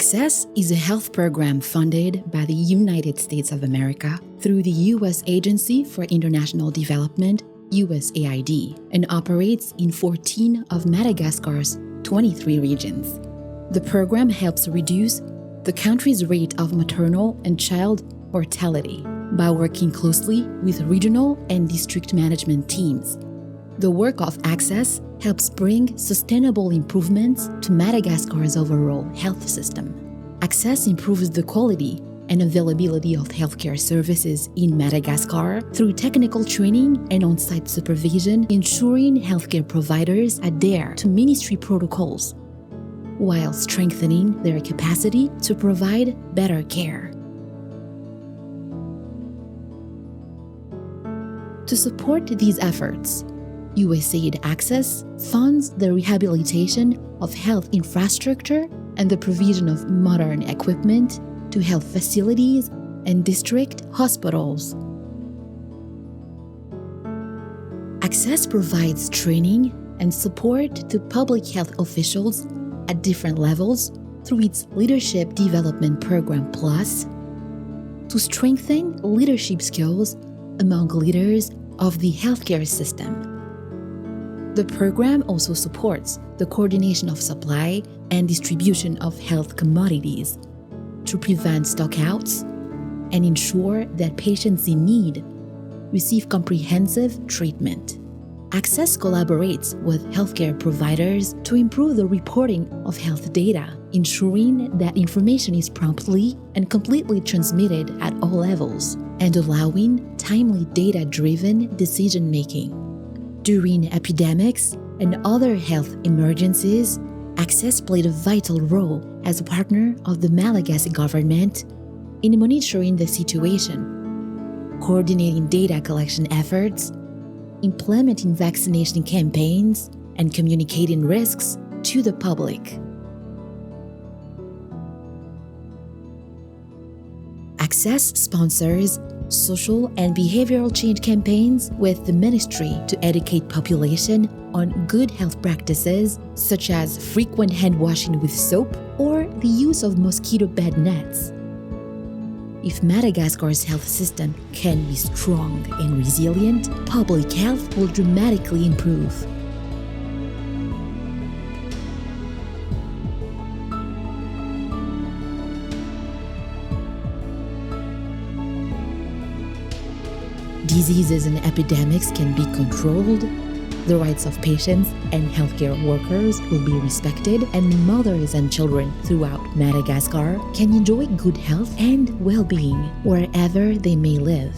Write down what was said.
Access is a health program funded by the United States of America through the U.S. Agency for International Development, USAID, and operates in 14 of Madagascar's 23 regions. The program helps reduce the country's rate of maternal and child mortality by working closely with regional and district management teams. The work of Access helps bring sustainable improvements to Madagascar's overall health system. Access improves the quality and availability of healthcare services in Madagascar through technical training and on-site supervision, ensuring healthcare providers adhere to ministry protocols, while strengthening their capacity to provide better care. To support these efforts, USAID Access funds the rehabilitation of health infrastructure and the provision of modern equipment to health facilities and district hospitals. Access provides training and support to public health officials at different levels through its Leadership Development Program Plus to strengthen leadership skills among leaders of the healthcare system. The program also supports the coordination of supply and distribution of health commodities to prevent stockouts and ensure that patients in need receive comprehensive treatment. Access collaborates with healthcare providers to improve the reporting of health data, ensuring that information is promptly and completely transmitted at all levels, and allowing timely data-driven decision-making. During epidemics and other health emergencies, Access played a vital role as a partner of the Malagasy government in monitoring the situation, coordinating data collection efforts, implementing vaccination campaigns, and communicating risks to the public. Access sponsors social and behavioral change campaigns with the ministry to educate population on good health practices such as frequent hand washing with soap or the use of mosquito bed nets. If Madagascar's health system can be strong and resilient, public health will dramatically improve. Diseases and epidemics can be controlled, the rights of patients and healthcare workers will be respected, and mothers and children throughout Madagascar can enjoy good health and well-being wherever they may live.